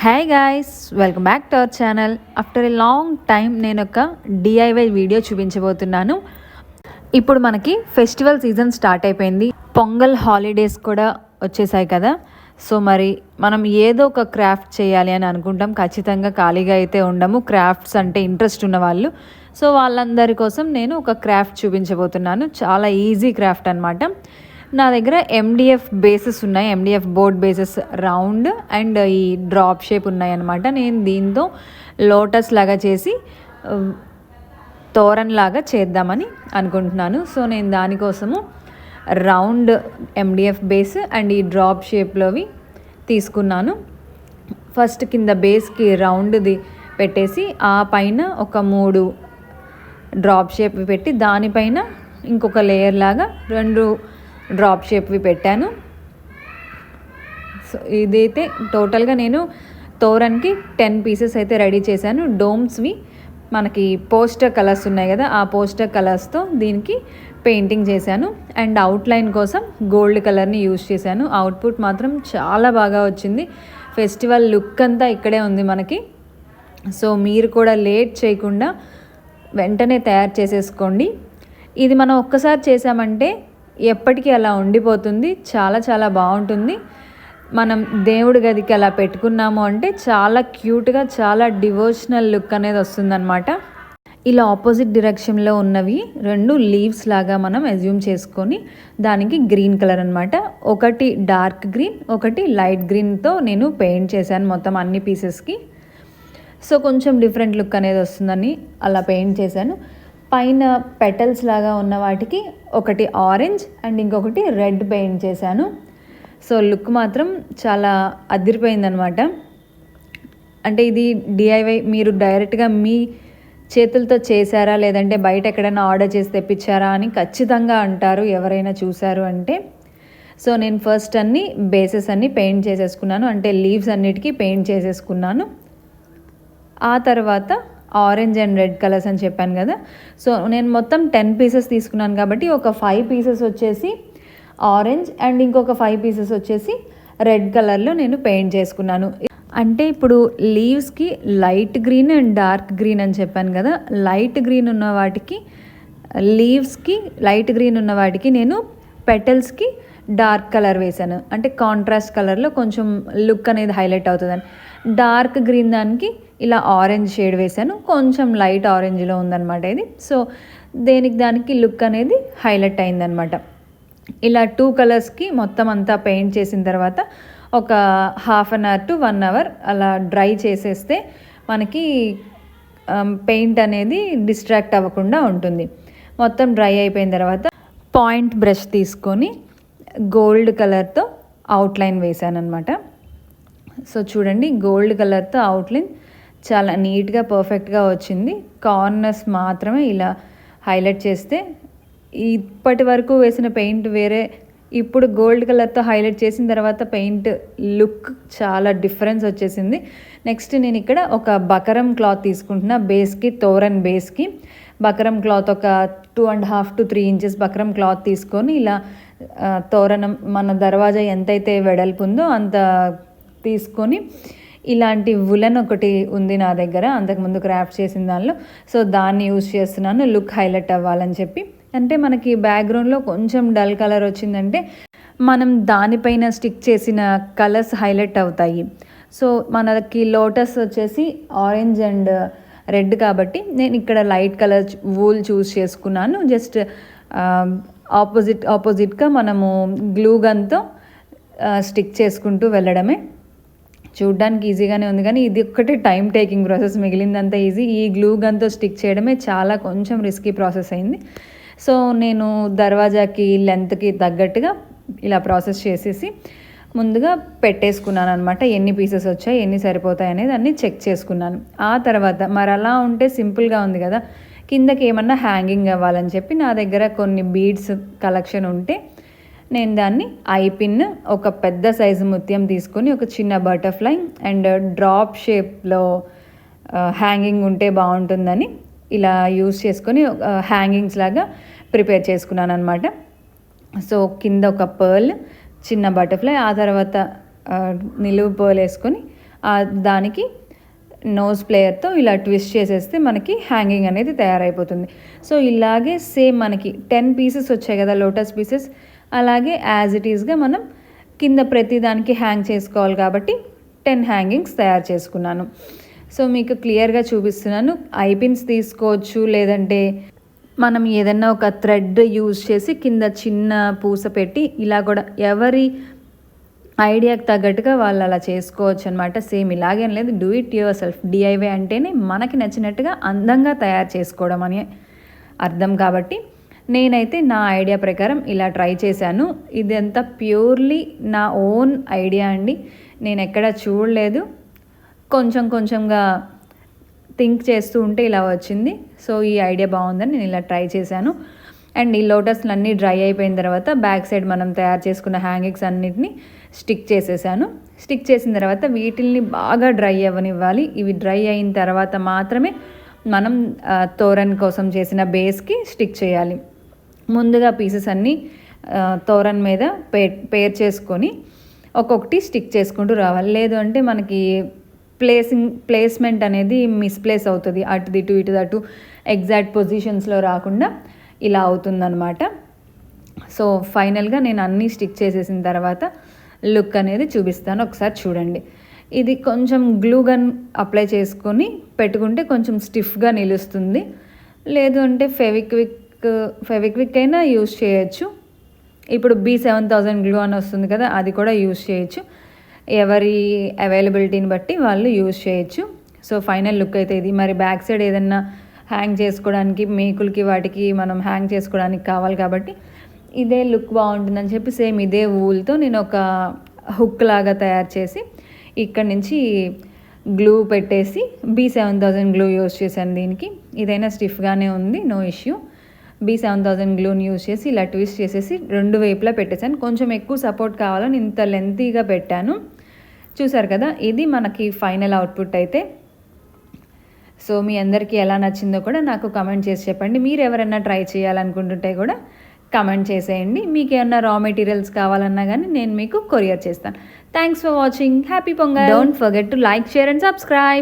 Hi guys, welcome back to our channel. After a long time నేను ఒక DIY video చూపించబోతున్నాను. ఇప్పుడు మనకి ఫెస్టివల్ సీజన్ స్టార్ట్ అయిపోయింది. పొంగల్ హాలిడేస్ కూడా వచ్చేసాయి కదా. సో మరి మనం ఏదో ఒక క్రాఫ్ట్ చేయాలి అని అనుకుంటాం. ఖచ్చితంగా ఖాళీగా అయితే ఉండము. క్రాఫ్ట్స్ అంటే ఇంట్రెస్ట్ ఉన్న వాళ్ళు. సో వాళ్ళందరి కోసం నేను ఒక క్రాఫ్ట్ చూపించబోతున్నాను. చాలా ఈజీ క్రాఫ్ట్ అనమాట. నా దగ్గర ఎండిఎఫ్ బేసెస్ ఉన్నాయి. MDF board bases round and ఈ డ్రాప్ షేప్ ఉన్నాయి అన్నమాట. నేను దీంతో లోటస్ లాగా చేసి తోరన్ లాగా చేద్దామని అనుకుంటున్నాను. సో నేను దానికోసము రౌండ్ ఎండిఎఫ్ బేస్ అండ్ ఈ డ్రాప్ షేప్లోవి తీసుకున్నాను. ఫస్ట్ కింద బేస్కి రౌండ్ది పెట్టేసి ఆ పైన ఒక 3 డ్రాప్ షేప్వి పెట్టి దానిపైన ఇంకొక లేయర్ లాగా 2 డ్రాప్ షేప్వి పెట్టాను. సో ఇదైతే టోటల్గా నేను తోరన్కి 10 పీసెస్ అయితే రెడీ చేశాను. డోమ్స్వి మనకి పోస్టర్ కలర్స్ ఉన్నాయి కదా, ఆ పోస్టర్ కలర్స్తో దీనికి పెయింటింగ్ చేశాను. అండ్ అవుట్లైన్ కోసం గోల్డ్ కలర్ని యూజ్ చేశాను. అవుట్పుట్ మాత్రం చాలా బాగా వచ్చింది. ఫెస్టివల్ లుక్ అంతా ఇక్కడే ఉంది మనకి. సో మీరు కూడా లేట్ చేయకుండా వెంటనే తయారు చేసేసుకోండి. ఇది మనం ఒక్కసారి చేసామంటే ఎప్పటికీ అలా ఉండిపోతుంది. చాలా చాలా బాగుంటుంది. మనం దేవుడి గదికి అలా పెట్టుకున్నాము అంటే చాలా క్యూట్గా, చాలా డివోషనల్ లుక్ అనేది వస్తుందన్నమాట. ఇలా ఆపోజిట్ డైరెక్షన్లో ఉన్నవి 2 లీవ్స్ లాగా మనం అజ్యూమ్ చేసుకొని దానికి గ్రీన్ కలర్ అనమాట. ఒకటి డార్క్ గ్రీన్, ఒకటి లైట్ గ్రీన్తో నేను పెయింట్ చేశాను మొత్తం అన్ని పీసెస్కి. సో కొంచెం డిఫరెంట్ లుక్ అనేది వస్తుందని అలా పెయింట్ చేశాను. పైన పెటల్స్ లాగా ఉన్న వాటికి ఒకటి ఆరెంజ్ అండ్ ఇంకొకటి రెడ్ పెయింట్ చేశాను. సో లుక్ మాత్రం చాలా అదిరిపోయిందనమాట. అంటే ఇది డిఐవై మీరు డైరెక్ట్గా మీ చేతులతో చేశారా లేదంటే బయట ఎక్కడైనా ఆర్డర్ చేసి తెప్పించారా అని ఖచ్చితంగా అంటారు ఎవరైనా చూశారు అంటే. సో నేను ఫస్ట్ అన్ని బేసెస్ అన్ని పెయింట్ చేసేసుకున్నాను. అంటే లీవ్స్ అన్నిటికీ పెయింట్ చేసేసుకున్నాను. ఆ తర్వాత ఆరెంజ్ అండ్ రెడ్ కలర్స్ అని చెప్పాను కదా. సో నేను మొత్తం 10 పీసెస్ తీసుకున్నాను కాబట్టి ఒక 5 పీసెస్ వచ్చేసి ఆరెంజ్ అండ్ ఇంకొక 5 పీసెస్ వచ్చేసి రెడ్ కలర్లో నేను పెయింట్ చేసుకున్నాను. అంటే ఇప్పుడు లీవ్స్కి light green and dark green అని చెప్పాను కదా. లైట్ గ్రీన్ ఉన్న వాటికి లీవ్స్కి లైట్ గ్రీన్ ఉన్న వాటికి నేను పెటల్స్కి డార్క్ కలర్ వేశాను. అంటే కాంట్రాస్ట్ కలర్లో కొంచెం లుక్ అనేది హైలైట్ అవుతుందని. డార్క్ గ్రీన్ దానికి ఇలా ఆరెంజ్ షేడ్ వేశాను. కొంచెం లైట్ ఆరెంజ్లో ఉందన్నమాట ఇది. సో దానికి లుక్ అనేది హైలైట్ అయిందనమాట. ఇలా 2 కలర్స్కి మొత్తం అంతా పెయింట్ చేసిన తర్వాత ఒక 1/2 అవర్ to 1 అవర్ అలా డ్రై చేసేస్తే మనకి పెయింట్ అనేది డిస్ట్రాక్ట్ అవ్వకుండా ఉంటుంది. మొత్తం డ్రై అయిపోయిన తర్వాత పాయింట్ బ్రష్ తీసుకొని గోల్డ్ కలర్తో అవుట్లైన్ వేసాను అనమాట. సో చూడండి, గోల్డ్ కలర్తో అవుట్లైన్ చాలా నీట్గా పర్ఫెక్ట్గా వచ్చింది. కార్నర్స్ మాత్రమే ఇలా హైలైట్ చేస్తే ఇప్పటి వరకు వేసిన పెయింట్ వేరే, ఇప్పుడు గోల్డ్ కలర్తో హైలైట్ చేసిన తర్వాత పెయింట్ లుక్ చాలా డిఫరెన్స్ వచ్చేసింది. నెక్స్ట్ నేను ఇక్కడ ఒక బకరం క్లాత్ తీసుకుంటున్నా. బేస్కి తోరన్ బేస్కి బకరం క్లాత్ ఒక 2.5 to 3 ఇంచెస్ బకరం క్లాత్ తీసుకొని ఇలా తోరణం మన దర్వాజా ఎంతైతే వెడల్పు ఉందో అంత తీసుకొని ఇలాంటి వులెన్ ఒకటి ఉంది నా దగ్గర అంతకుముందు క్రాఫ్ట్ చేసిన దానిలో. సో దాన్ని యూజ్ చేస్తున్నాను లుక్ హైలైట్ అవ్వాలని చెప్పి. అంటే మనకి బ్యాక్గ్రౌండ్లో కొంచెం డల్ కలర్ వచ్చిందంటే మనం దానిపైన స్టిక్ చేసిన కలర్స్ హైలైట్ అవుతాయి. సో మనకి లోటస్ వచ్చేసి ఆరెంజ్ అండ్ రెడ్ కాబట్టి నేను ఇక్కడ లైట్ కలర్ వూల్ చూస్ చేసుకున్నాను. జస్ట్ ఆపోజిట్గా మనము గ్లూ గన్తో స్టిక్ చేసుకుంటూ వెళ్ళడమే. చూడ్డానికి ఈజీగానే ఉంది కానీ ఇది ఒక్కటే టైం టేకింగ్ ప్రాసెస్, మిగిలిందంతా ఈజీ. ఈ గ్లూ గన్తో స్టిక్ చేయడమే చాలా కొంచెం రిస్కీ ప్రాసెస్ అయింది. సో నేను దర్వాజాకి లెంత్కి తగ్గట్టుగా ఇలా ప్రాసెస్ చేసేసి ముందుగా పెట్టేసుకున్నాను అనమాట. ఎన్ని పీసెస్ వచ్చాయి, ఎన్ని సరిపోతాయి అనేది అన్నీ చెక్ చేసుకున్నాను. ఆ తర్వాత మరి అలా ఉంటే సింపుల్గా ఉంది కదా, కిందకి ఏమన్నా హ్యాంగింగ్ అవ్వాలని చెప్పి నా దగ్గర కొన్ని బీడ్స్ కలెక్షన్ ఉంటే నేను దాన్ని ఐ పిన్, ఒక పెద్ద సైజు ముత్యం తీసుకొని ఒక చిన్న బటర్ఫ్లై అండ్ డ్రాప్ షేప్లో హ్యాంగింగ్ ఉంటే బాగుంటుందని ఇలా యూస్ చేసుకొని హ్యాంగింగ్స్ లాగా ప్రిపేర్ చేసుకున్నాను అనమాట. సో కింద ఒక పర్ల్, చిన్న బటర్ఫ్లై, ఆ తర్వాత నిలువు పర్ల్ వేసుకొని దానికి నోస్ ప్లేయర్తో ఇలా ట్విస్ట్ చేసేస్తే మనకి హ్యాంగింగ్ అనేది తయారైపోతుంది. సో ఇలాగే సేమ్ మనకి 10 పీసెస్ వచ్చాయి కదా లోటస్ పీసెస్, అలాగే యాజ్ ఇట్ ఈస్గా మనం కింద ప్రతి దానికి హ్యాంగ్ చేసుకోవాలి కాబట్టి 10 హ్యాంగింగ్స్ తయారు చేసుకున్నాను. సో మీకు క్లియర్గా చూపిస్తున్నాను. ఐపిన్స్ తీసుకోవచ్చు, లేదంటే మనం ఏదన్నా ఒక థ్రెడ్ యూజ్ చేసి కింద చిన్న పూస పెట్టి ఇలా కూడా ఎవరి ఐడియాకి తగ్గట్టుగా వాళ్ళు అలా చేసుకోవచ్చు అనమాట. సేమ్ ఇలాగేం లేదు, do it your self. DIY అంటేనే మనకి నచ్చినట్టుగా అందంగా తయారు చేసుకోవడం అని అర్థం. కాబట్టి నేనైతే నా ఐడియా ప్రకారం ఇలా ట్రై చేశాను. ఇదంతా ప్యూర్లీ నా ఓన్ ఐడియా అండి, నేను ఎక్కడ చూడలేదు. కొంచెం కొంచెంగా థింక్ చేస్తూ ఉంటే ఇలా వచ్చింది. సో ఈ ఐడియా బాగుందని నేను ఇలా ట్రై చేశాను. అండ్ ఈ లోటస్లు అన్నీ డ్రై అయిపోయిన తర్వాత బ్యాక్ సైడ్ మనం తయారు చేసుకున్న హ్యాంగింగ్స్ అన్నిటిని స్టిక్ చేసేసాను. స్టిక్ చేసిన తర్వాత వీటిల్ని బాగా డ్రై అవ్వనివ్వాలి. ఇవి డ్రై అయిన తర్వాత మాత్రమే మనం తోరన్ కోసం చేసిన బేస్కి స్టిక్ చేయాలి. ముందుగా పీసెస్ అన్నీ తోరన్ మీద పేర్ చేసుకొని ఒక్కొక్కటి స్టిక్ చేసుకుంటూ రావాలి. లేదు అంటే మనకి ప్లేస్మెంట్ అనేది మిస్ప్లేస్ అవుతుంది, అటు ఇటు అటు ఎగ్జాక్ట్ పొజిషన్స్లో రాకుండా ఇలా అవుతుందన్నమాట. సో ఫైనల్గా నేను అన్నీ స్టిక్ చేసేసిన తర్వాత లుక్ అనేది చూపిస్తాను, ఒకసారి చూడండి. ఇది కొంచెం గ్లూ గన్ అప్లై చేసుకొని పెట్టుకుంటే కొంచెం స్టిఫ్గా నిలుస్తుంది. లేదు అంటే ఫెవిక్విక్ అయినా యూజ్ చేయొచ్చు. ఇప్పుడు B7000 గ్లూ అని వస్తుంది కదా, అది కూడా యూజ్ చేయొచ్చు. ఎవరి అవైలబిలిటీని బట్టి వాళ్ళు యూజ్ చేయొచ్చు. సో ఫైనల్ లుక్ అయితే ఇది. మరి బ్యాక్ సైడ్ ఏదన్నా హ్యాంగ్ చేసుకోవడానికి, మేకులకి వాటికి మనం హ్యాంగ్ చేసుకోవడానికి కావాలి కాబట్టి ఇదే లుక్ బాగుంటుందని చెప్పి సేమ్ ఇదే వూల్తో నేను ఒక హుక్ లాగా తయారు చేసి ఇక్కడ నుంచి గ్లూ పెట్టేసి B7000 గ్లూ యూజ్ చేశాను దీనికి. ఇదైనా స్టిఫ్గానే ఉంది, నో ఇష్యూ. B7000 గ్లూని యూజ్ చేసి ఇలా ట్విస్ట్ చేసేసి రెండు వైపులా పెట్టేశాను. కొంచెం ఎక్కువ సపోర్ట్ కావాలని ఇంత లెంతీగా పెట్టాను. చూసారు కదా, ఇది మనకి ఫైనల్ అవుట్పుట్ అయితే. సో మీ అందరికీ ఎలా నచ్చిందో కూడా నాకు కమెంట్ చేసి చెప్పండి. మీరు ఎవరైనా ట్రై చేయాలనుకుంటుంటే కూడా కమెంట్ చేసేయండి. మీకు ఏమన్నా రా మెటీరియల్స్ కావాలన్నా కానీ నేను మీకు కొరియర్ చేస్తాను. Thanks for watching. Happy pongal. Don't forget to like, share and subscribe.